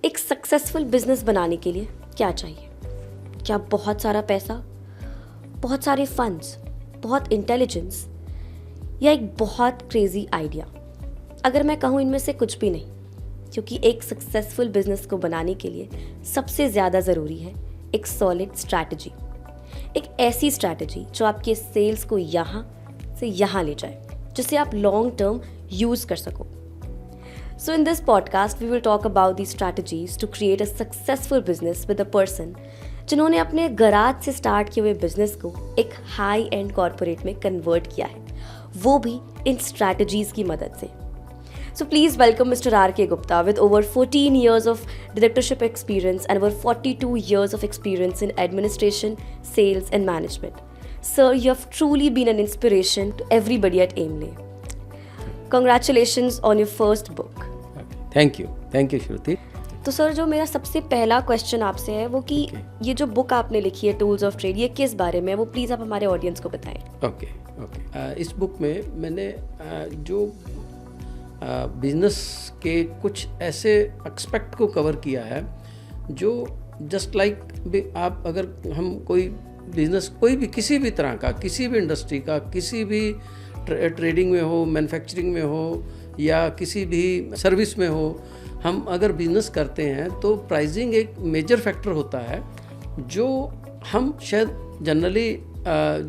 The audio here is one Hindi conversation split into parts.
एक सक्सेसफुल बिजनेस बनाने के लिए क्या चाहिए? क्या बहुत सारा पैसा, बहुत सारे फंड्स, बहुत इंटेलिजेंस, या एक बहुत क्रेजी आइडिया? अगर मैं कहूँ इनमें से कुछ भी नहीं, क्योंकि एक सक्सेसफुल बिजनेस को बनाने के लिए सबसे ज़्यादा ज़रूरी है एक सॉलिड स्ट्रैटेजी। एक ऐसी स्ट्रैटेजी जो आपके सेल्स को यहाँ से यहाँ ले जाए, जिसे आप लॉन्ग टर्म यूज़ कर सको। So in this podcast, we will talk about these strategies to create a successful business with a person जिन्होंने अपने गराज से स्टार्ट किए हुए बिजनेस को एक हाई एंड कॉर्पोरेट में कन्वर्ट किया है, वो भी इन स्ट्रैटेजीज की मदद से। So please welcome Mr. R.K. Gupta with over 14 years of directorship experience and over 42 years of experience in administration, sales and management. Sir, you have truly been an inspiration to everybody at Aimlay. Congratulations on your first book. Thank you Shruti. तो सर, जो मेरा सबसे पहला क्वेश्चन आपसे है वो कि ये जो बुक आपने लिखी है टूल्स ऑफ ट्रेड, ये किस बारे में है, वो प्लीज़ आप हमारे ऑडियंस को बताएं। ओके। इस बुक में मैंने जो बिजनेस के कुछ ऐसे एक्सपेक्ट को कवर किया है जो जस्ट लाइक आप अगर हम कोई बिजनेस कोई भी किसी भी तरह का, किसी भी इंडस्ट्री का, किसी भी ट्रेडिंग में हो, मैन्युफैक्चरिंग में हो या किसी भी सर्विस में हो, हम अगर बिजनेस करते हैं तो प्राइसिंग एक मेजर फैक्टर होता है जो हम शायद जनरली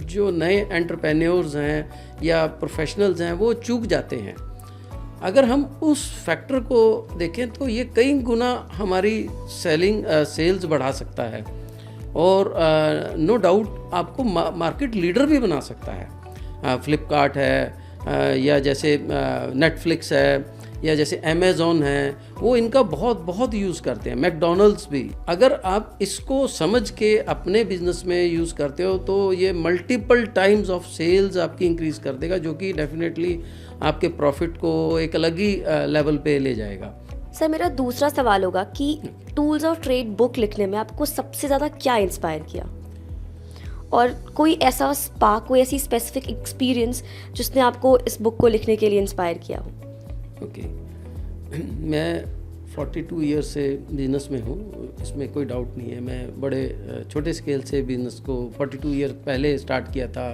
जो नए एंटरप्रेन्योर्स हैं या प्रोफेशनल्स हैं वो चूक जाते हैं। अगर हम उस फैक्टर को देखें तो ये कई गुना हमारी सेल्स बढ़ा सकता है और नो डाउट आपको मार्केट लीडर भी बना सकता है। फ्लिपकार्ट है या जैसे नेटफ्लिक्स है या जैसे अमेज़ॉन है, वो इनका बहुत यूज़ करते हैं। मैकडोनल्ड्स भी। अगर आप इसको समझ के अपने बिजनेस में यूज़ करते हो तो ये मल्टीपल टाइम्स ऑफ सेल्स आपकी इंक्रीज़ कर देगा, जो कि डेफिनेटली आपके प्रॉफिट को एक अलग ही लेवल पे ले जाएगा। सर, मेरा दूसरा सवाल होगा कि टूल्स ऑफ ट्रेड बुक लिखने में आपको सबसे ज़्यादा क्या इंस्पायर किया, और कोई ऐसा स्पार्क, कोई ऐसी स्पेसिफिक एक्सपीरियंस जिसने आपको इस बुक को लिखने के लिए इंस्पायर किया हो? ओके। मैं 42 ईयर से बिजनेस में हूँ, इसमें कोई डाउट नहीं है। मैं बड़े छोटे स्केल से बिजनेस को 42 ईयर पहले स्टार्ट किया था,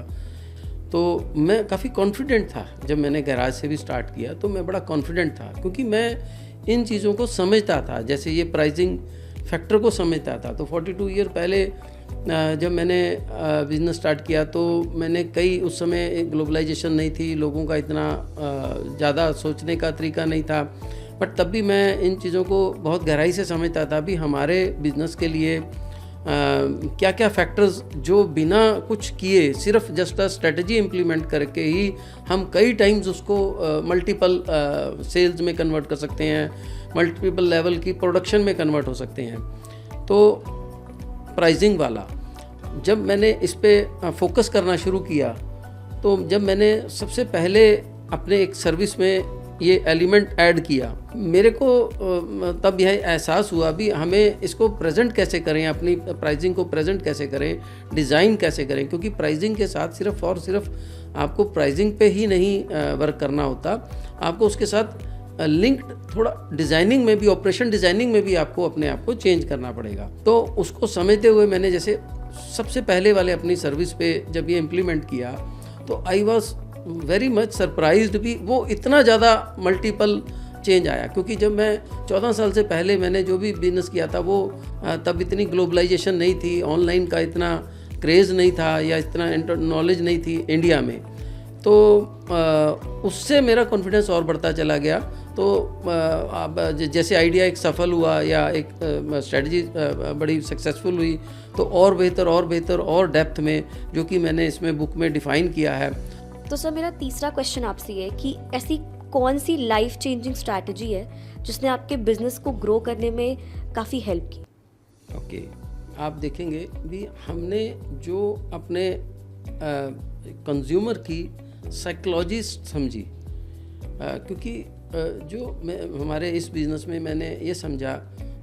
तो मैं काफ़ी कॉन्फिडेंट था। जब मैंने गैराज से भी स्टार्ट किया तो मैं बड़ा कॉन्फिडेंट था, क्योंकि मैं इन चीज़ों को समझता था, जैसे ये प्राइसिंग फैक्टर को समझता था। तो 42 ईयर पहले जब मैंने बिज़नेस स्टार्ट किया तो मैंने उस समय ग्लोबलाइजेशन नहीं थी, लोगों का इतना ज़्यादा सोचने का तरीका नहीं था, बट तब भी मैं इन चीज़ों को बहुत गहराई से समझता था भी हमारे बिज़नेस के लिए क्या क्या फैक्टर्स जो बिना कुछ किए सिर्फ जस्ट स्ट्रेटजी इम्प्लीमेंट करके ही हम कई टाइम्स उसको मल्टीपल सेल्स में कन्वर्ट कर सकते हैं, मल्टीपल लेवल की प्रोडक्शन में कन्वर्ट हो सकते हैं। तो प्राइसिंग वाला जब मैंने इस पे फोकस करना शुरू किया, तो जब मैंने सबसे पहले अपने एक सर्विस में ये एलिमेंट ऐड किया, मेरे को तब यह एहसास हुआ भी हमें इसको प्रेजेंट कैसे करें, अपनी प्राइसिंग को प्रेजेंट कैसे करें, डिज़ाइन कैसे करें, क्योंकि प्राइसिंग के साथ सिर्फ और सिर्फ आपको प्राइसिंग पे ही नहीं वर्क करना होता, आपको उसके साथ लिंक्ड थोड़ा डिज़ाइनिंग में भी, ऑपरेशन डिज़ाइनिंग में भी आपको अपने आप को चेंज करना पड़ेगा। तो उसको समझते हुए मैंने जैसे सबसे पहले वाले अपनी सर्विस पे जब ये इम्प्लीमेंट किया तो I was very much surprised भी, वो इतना ज़्यादा मल्टीपल चेंज आया। क्योंकि जब मैं 14 साल से पहले मैंने जो भी बिजनेस किया था वो तब इतनी ग्लोबलाइजेशन नहीं थी, ऑनलाइन का इतना क्रेज़ नहीं था या इतना नॉलेज नहीं थी इंडिया में, तो उससे मेरा कॉन्फिडेंस और बढ़ता चला गया। तो अब जैसे आइडिया एक सफल हुआ या एक स्ट्रेटजी बड़ी सक्सेसफुल हुई, तो और बेहतर और डेप्थ में जो कि मैंने इसमें बुक में डिफ़ाइन किया है। तो सर, मेरा तीसरा क्वेश्चन आपसे है कि ऐसी कौन सी लाइफ चेंजिंग स्ट्रैटेजी है जिसने आपके बिजनेस को ग्रो करने में काफ़ी हेल्प की? ओके, आप देखेंगे भी हमने जो अपने कंज्यूमर की साइकोलॉजी समझी, क्योंकि जो हमारे इस बिज़नेस में मैंने ये समझा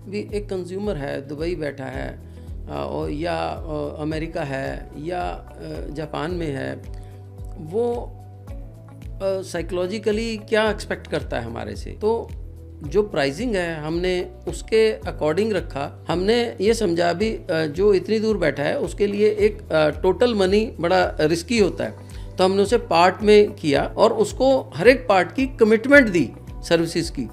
भी एक कंज्यूमर है, दुबई बैठा है और या अमेरिका है या जापान में है, वो साइकोलॉजिकली क्या एक्सपेक्ट करता है हमारे से। तो जो प्राइसिंग है हमने उसके अकॉर्डिंग रखा। हमने ये समझा अभी जो इतनी दूर बैठा है उसके लिए एक टोटल मनी बड़ा रिस्की होता है, तो हमने उसे पार्ट में किया और उसको हर एक पार्ट की कमिटमेंट दी सर्विसेज की,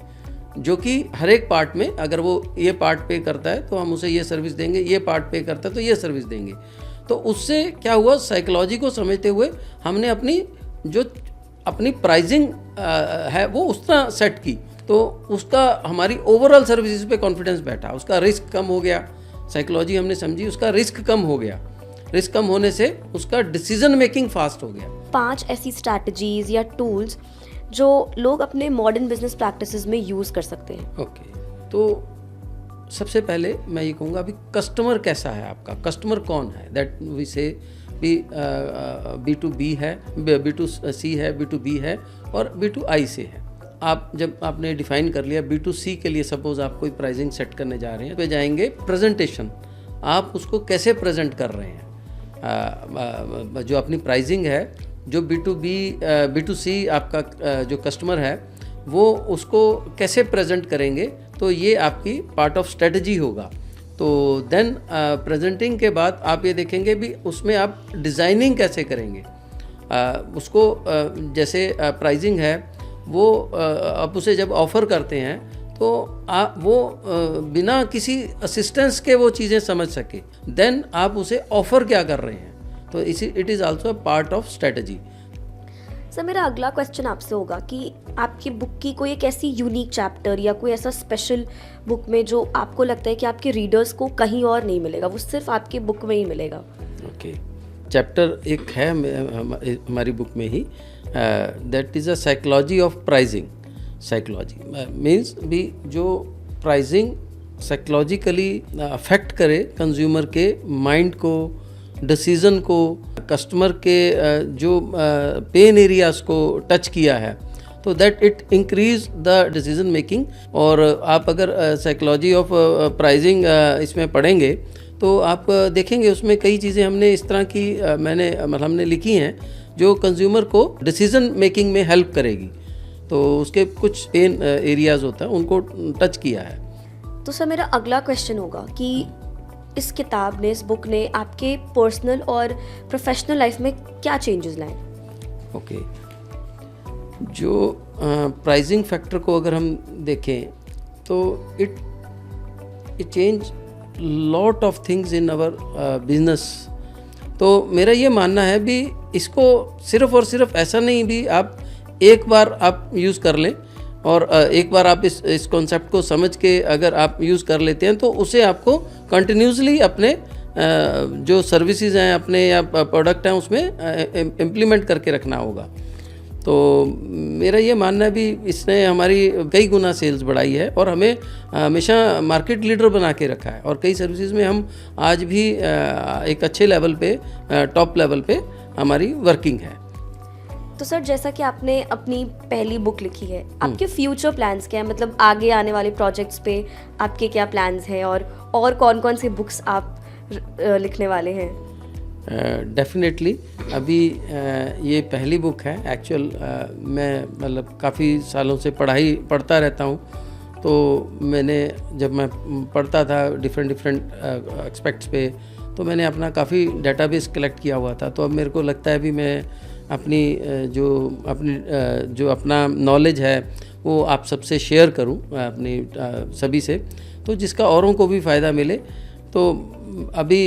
जो कि हर एक पार्ट में अगर वो ये पार्ट पे करता है तो हम उसे ये सर्विस देंगे, ये पार्ट पे करता है तो ये सर्विस देंगे। तो उससे क्या हुआ, साइकोलॉजी को समझते हुए हमने अपनी प्राइसिंग है वो उस तरह सेट की, तो उसका हमारी ओवरऑल सर्विसेज पे कॉन्फिडेंस बैठा, उसका रिस्क कम हो गया। साइकोलॉजी हमने समझी, उसका रिस्क कम हो गया, रिस्क कम होने से उसका डिसीजन मेकिंग फास्ट हो गया। 5 ऐसी स्ट्रैटेजीज या टूल्स जो लोग अपने मॉडर्न बिजनेस प्रैक्टिसेस में यूज़ कर सकते हैं। ओके, तो सबसे पहले मैं ये कहूँगा अभी कस्टमर कैसा है आपका, कस्टमर कौन है, दैट वी से B2B है, B2C है, B2B है और B2I से है। आप जब आपने डिफाइन कर लिया B2C के लिए, सपोज आप कोई प्राइसिंग सेट करने जा रहे हैं, पे जाएंगे प्रेजेंटेशन, आप उसको कैसे प्रेजेंट कर रहे हैं, जो अपनी प्राइसिंग है, जो B2C आपका जो कस्टमर है वो उसको कैसे प्रेजेंट करेंगे, तो ये आपकी पार्ट ऑफ स्ट्रेटजी होगा। तो देन प्रेजेंटिंग के बाद आप ये देखेंगे भी उसमें आप डिज़ाइनिंग कैसे करेंगे, उसको जैसे प्राइसिंग है वो आप उसे जब ऑफ़र करते हैं तो आप वो बिना किसी असिस्टेंस के वो चीज़ें समझ सके, देन आप उसे ऑफ़र क्या कर रहे हैं, तो it is also a part of strategy. Sir, मेरा अगला क्वेश्चन आपसे होगा कि आपकी बुक की कोई एक ऐसी यूनिक चैप्टर या कोई ऐसा स्पेशल बुक में जो आपको लगता है कि आपके रीडर्स को कहीं और नहीं मिलेगा, वो सिर्फ आपकी बुक में ही मिलेगा। ओके, चैप्टर एक है हमारी बुक में ही, that is a psychology of pricing. Psychology means भी जो प्राइसिंग साइकोलॉजिकली अफेक्ट करे कंज्यूमर के माइंड को, डिसीज़न को, कस्टमर के जो पेन एरियाज़ को टच किया है, तो that it increase the decision making. और आप अगर साइकोलॉजी ऑफ प्राइसिंग इसमें पढ़ेंगे तो आप देखेंगे उसमें कई चीज़ें हमने इस तरह की हमने लिखी हैं जो कंज्यूमर को डिसीजन मेकिंग में हेल्प करेगी, तो उसके कुछ पेन एरियाज़ होता है उनको टच किया है। तो सर, मेरा अगला क्वेश्चन होगा कि इस किताब ने, इस बुक ने आपके पर्सनल और प्रोफेशनल लाइफ में क्या चेंजेस लाए? ओके, जो प्राइसिंग फैक्टर को अगर हम देखें तो it change lot of things in our business. तो मेरा ये मानना है भी इसको सिर्फ और सिर्फ ऐसा नहीं भी आप एक बार आप यूज़ कर लें और एक बार आप इस कॉन्सेप्ट को समझ के अगर आप यूज़ कर लेते हैं तो उसे आपको कंटिन्यूसली अपने जो सर्विसेज हैं अपने या प्रोडक्ट हैं उसमें इम्प्लीमेंट करके रखना होगा। तो मेरा ये मानना है भी इसने हमारी कई गुना सेल्स बढ़ाई है और हमें हमेशा मार्केट लीडर बना के रखा है, और कई सर्विसेज में हम आज भी एक अच्छे लेवल पे, टॉप लेवल पे हमारी वर्किंग है। तो सर, जैसा कि आपने अपनी पहली बुक लिखी है, आपके फ्यूचर प्लान्स क्या है, मतलब आगे आने वाले प्रोजेक्ट्स पे आपके क्या प्लान्स हैं और कौन-कौन सी बुक्स आप लिखने वाले हैं? डेफिनेटली अभी ये पहली बुक है। एक्चुअल मैं मतलब काफ़ी सालों से पढ़ता रहता हूँ, तो मैंने जब मैं पढ़ता था डिफरेंट एक्सपेक्ट्स पे, तो मैंने अपना काफ़ी डेटाबेस कलेक्ट किया हुआ था। तो अब मेरे को लगता है भी मैं अपनी जो अपना नॉलेज है वो आप सबसे शेयर करूं, अपनी सभी से, तो जिसका औरों को भी फ़ायदा मिले। तो अभी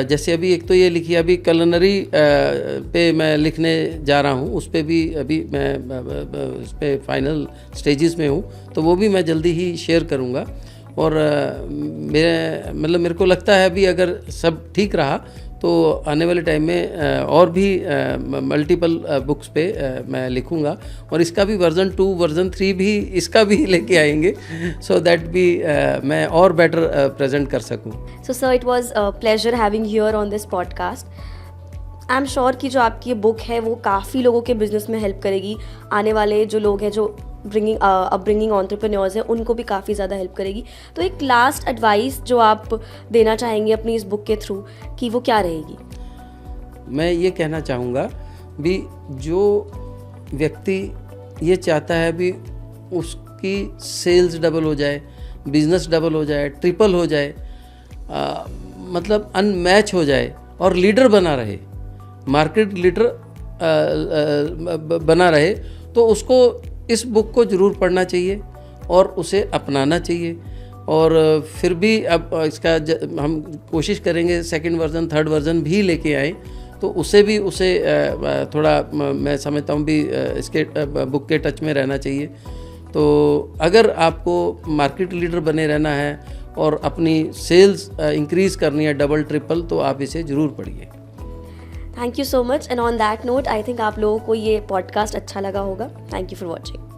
जैसे अभी एक तो ये लिखी, अभी कलनरी पे मैं लिखने जा रहा हूँ, उस पे भी अभी मैं उस पे फाइनल स्टेजेस में हूँ, तो वो भी मैं जल्दी ही शेयर करूँगा। और मेरे को लगता है अभी अगर सब ठीक रहा तो आने वाले टाइम में और भी मल्टीपल बुक्स पे मैं लिखूंगा, और इसका भी वर्जन 2 वर्जन 3 भी इसका भी लेके आएंगे, सो दैट भी मैं और बेटर प्रेजेंट कर सकूं। So sir, it was a pleasure having here on this podcast. I am sure कि जो आपकी ये बुक है वो काफ़ी लोगों के बिजनेस में हेल्प करेगी। आने वाले जो लोग हैं जो अपब्रिंगिंग एंटरप्रेन्योर्स हैं उनको भी काफ़ी ज़्यादा हेल्प करेगी। तो एक लास्ट एडवाइस जो आप देना चाहेंगे अपनी इस बुक के थ्रू, कि वो क्या रहेगी? मैं ये कहना चाहूँगा भी जो व्यक्ति ये चाहता है भी आपकी सेल्स डबल हो जाए, बिजनेस डबल हो जाए, ट्रिपल हो जाए, मतलब अनमैच हो जाए और लीडर बना रहे, मार्केट लीडर बना रहे, तो उसको इस बुक को ज़रूर पढ़ना चाहिए और उसे अपनाना चाहिए। और फिर भी अब इसका हम कोशिश करेंगे सेकंड वर्ज़न, थर्ड वर्ज़न भी लेके आए, तो उसे थोड़ा मैं समझता हूँ भी इसके बुक के टच में रहना चाहिए। तो अगर आपको मार्केट लीडर बने रहना है और अपनी सेल्स इंक्रीज़ करनी है डबल ट्रिपल, तो आप इसे ज़रूर पढ़िए। Thank you so much, and on that note I think आप लोगों को ये पॉडकास्ट अच्छा लगा होगा। Thank you for watching.